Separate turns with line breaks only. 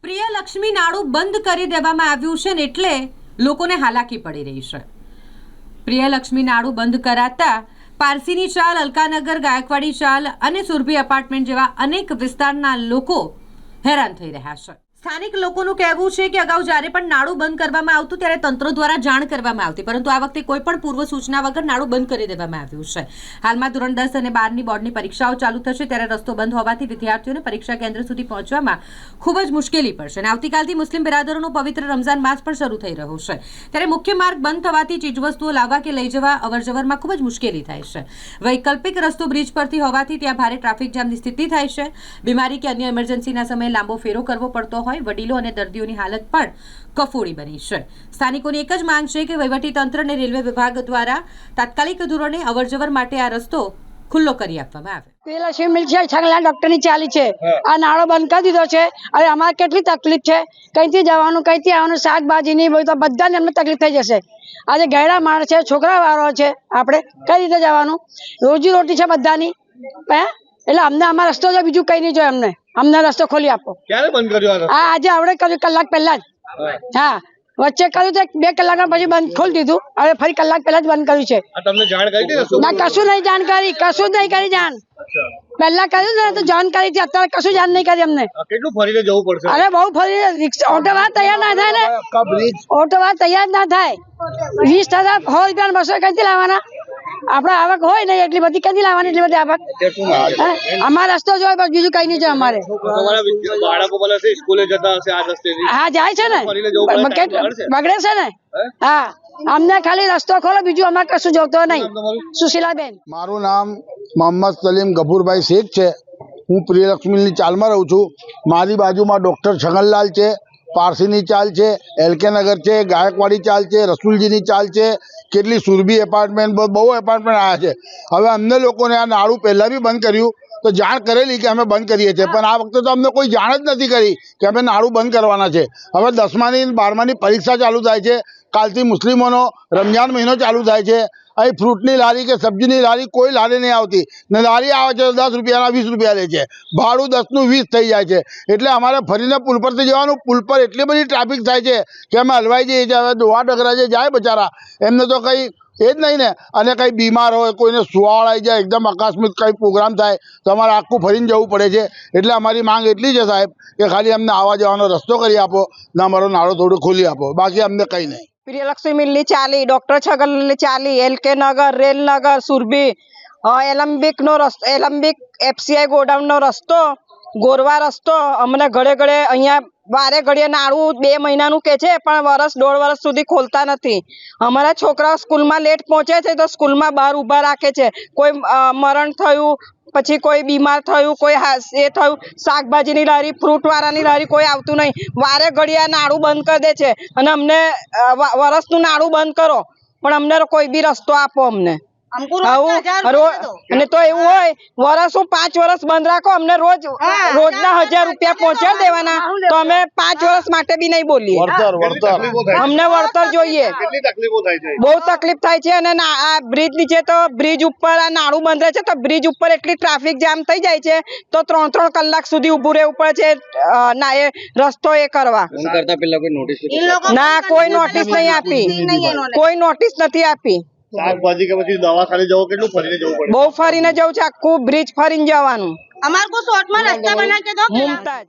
પ્રિયલક્ષ્મી નાડું બંધ કરી દેવામાં આવ્યું છે ને એટલે લોકોને હાલાકી પડી રહી છે। પ્રિયલક્ષ્મી નાડું બંધ કરાતા પારસીની ચાલ, અલકાનગર, ગાયકવાડી ચાલ અને સુરભી એપાર્ટમેન્ટ જેવા અનેક વિસ્તારના લોકો હેરાન થઈ રહ્યા છે। સ્થાનિક લોકોનું કહેવું છે કે અગાઉ જ્યારે પણ નાડું બંધ કરવામાં આવતું ત્યારે તંત્ર દ્વારા જાણ કરવામાં આવતી, પરંતુ આ વખતે કોઈ પણ પૂર્વ સૂચના વગર નાડું બંધ કરી દેવામાં આવ્યું છે। હાલમાં ધોરણ 10 અને 12ની બોર્ડની પરીક્ષાઓ ચાલુ થશે ત્યારે રસ્તો બંધ હોવાથી વિદ્યાર્થીઓને પરીક્ષા કેન્દ્ર સુધી પહોંચવામાં ખૂબ જ મુશ્કેલી પડશે અને આવતીકાલથી મુસ્લિમ બિરાદરોનો પવિત્ર રમઝાન માસ પણ શરૂ થઈ રહ્યો છે ત્યારે મુખ્ય માર્ગ બંધ થવાથી ચીજવસ્તુઓ લાવવા કે લઈ જવા અવરજવરમાં ખૂબ જ મુશ્કેલી થાય છે। વૈકલ્પિક રસ્તો બ્રિજ પરથી હોવાથી ત્યાં ભારે ટ્રાફિક જામની સ્થિતિ થાય છે। બીમારી કે અન્ય ઇમરજન્સીના સમયે લાંબો ફેરો કરવો પડતો હોય, વડીલો અને દર્દીઓની હાલત પણ કફોડી બની છે। સ્થાનિકોની એક જ માંગ છે કે વહીવટીતંત્ર અને રેલવે વિભાગ દ્વારા તાત્કાલિક ધોરણે અવરજવર માટે આ રસ્તો ખુલ્લો કરી આપવામાં આવે।
પ્રિયલક્ષ્મી મિલ છે, છગલા ડોક્ટરની ચાલી છે, આ નાળો બંધ કરી દીધો છે। હવે અમારે કેટલી તકલીફ છે, કઈથી જવાનું, કઈથી આવવાનું, શાકભાજીની બધાને અમને તકલીફ થઈ જશે। આજે ગયડા માણસ છે, છોકરા વાળો છે, આપણે કઈ રીતે જવાનું, રોજી રોટી છે બધાની, એટલે અમને અમારો રસ્તો જો, બીજું કઈ નહીં જોઈએ, અમને રસ્તો ખોલી આપો।
ક્યારે બંધ કર્યો?
આજે આવડે કર્યું, કલાક પહેલા જ। હા, વચ્ચે કર્યું તો 2 કલાક પછી બંધ ખોલી દીધું, હવે ફરી કલાક પહેલા જ બંધ કર્યું છે।
તમને જાણ કરી હતી?
ના, કશું નહીં જાણ કરી, કશું જ નહીં કરી જાણ। પહેલા કર્યું ને તો જાણ કરી હતી, અત્યારે કશું જાણ નહીં કરી અમને।
કેટલું ફરીને જવું પડશે?
અરે બહુ ફરી, ઓટો વાળા તૈયાર ના થાય ને, ઓટો વાળા તૈયાર ના થાય। 20,000 100 રૂપિયા બસો કઈથી લાવવાના? આપડે આવક હોય ને એટલી બધી કદી લાવવાની, એટલી બધી આવક અમારો રસ્તો જોઈ, બસ બીજું કઈ નહીં છે અમારે। હા, જાય છે ને, બગડે છે ને। હા, અમને ખાલી રસ્તો ખોલો, બીજું અમારે કશું જોતો નહીં। સુશીલાબેન,
મારું નામ મોહમ્મદ સલીમ ગફુરભાઈ શેખ છે। હું પ્રિયલક્ષ્મીની ચાલમાં રહું છું। મારી બાજુમાં ડૉક્ટર છગનલાલ છે, પારસીની ચાલ છે, એલકે નગર છે, ગાયકવાડી ચાલ છે, રસુલજીની ચાલ છે, કેટલી સુરભી એપાર્ટમેન્ટ, બહુ એપાર્ટમેન્ટ આવ્યા છે। હવે અમને લોકોને આ નાળું પહેલાં બી બંધ કર્યું તો જાણ કરેલી કે અમે બંધ કરીએ છીએ, પણ આ વખતે તો અમને કોઈ જાણ જ નથી કરી કે અમે નાળું બંધ કરવાના છે। હવે 10માની 12માની પરીક્ષા ચાલુ થાય છે, કાલથી મુસ્લિમોનો રમજાન મહિનો ચાલુ થાય છે। અહીં ફ્રૂટની લારી કે સબ્જીની લારી કોઈ લારી નહીં આવતી, ને લારી આવે છે તો 10 રૂપિયાના 20 રૂપિયા લે છે, ભાડું 10નું 20 થઈ જાય છે। એટલે અમારે ફરીને પુલ પરથી જવાનું, પુલ પર એટલી બધી ટ્રાફિક થાય છે કે અમે હલવાઈ જઈએ છીએ। હવે દોવા ડગરા જે જાય બચારા, એમને તો કંઈ એ જ નહીં ને, અને કંઈ બીમાર હોય, કોઈને સુવાળ આવી જાય, એકદમ આકસ્મિક કંઈ પ્રોગ્રામ થાય તો અમારે આખું ફરીને જવું પડે છે। એટલે અમારી માંગ એટલી છે સાહેબ કે ખાલી અમને આવવા જવાનો રસ્તો કરી આપો ને અમારો નાળો થોડું ખોલી આપો, બાકી અમને કંઈ નહીં।
પ્રિયલક્ષ્મી મિલની ચાલી, ડોક્ટર છગનની ચાલી, એલકે નગર, રેલનગર, સુરભી, એલમ્બિક નો રસ્તો, એલમ્બિક FCI ગોડાઉન નો રસ્તો, ગોરવા રસ્તો, અમને ઘડે ઘડે અહીંયા વારે ઘડીએ નાળું 2 મહિનાનું કે છે, પણ વર્ષ 1.5 વર્ષ સુધી ખોલતા નથી। અમારા છોકરાઓ સ્કૂલમાં લેટ પહોંચે છે તો સ્કૂલમાં બહાર ઊભા રાખે છે। કોઈ મરણ થયું, પછી કોઈ બીમાર થયું, કોઈ એ થયું, શાકભાજીની લારી, ફ્રૂટ વાળાની લારી કોઈ આવતું નહીં, વારે ઘડીએ આ નાળું બંધ કરી દે છે અને અમને વર્ષનું નાળું બંધ કરો, પણ અમને કોઈ બી રસ્તો આપો અમને। અને તો એવું હોય વર્ષ 5 વર્ષ બંધ રાખો, અમને રોજના 1000 રૂપિયા પહોંચાડી દેવાના, તો અમે 5 વર્ષ માટે બી નહીં બોલીએ। અમને વળતર જોઈએ, બહુ તકલીફ થાય છે। અને આ બ્રિજ નીચે તો, બ્રિજ ઉપર આ નાળું બંધ રહે છે તો બ્રિજ ઉપર એટલી ટ્રાફિક જામ થઈ જાય છે તો 3-3 કલાક સુધી ઉભું રહેવું પડે છે ના એ રસ્તો એ કરવા। ના, કોઈ નોટિસ નહીં આપી, કોઈ નોટિસ નથી આપી।
શાકભાજી કે પછી દવાખાને જવું, કેટલું ફરીને જવું પડે?
બહુ ફરીને જવું છે, આખું બ્રિજ ફરીને જવાનું।
અમારે કોઈ શોર્ટમાં રસ્તા બના કે દો।
મુમતાજ।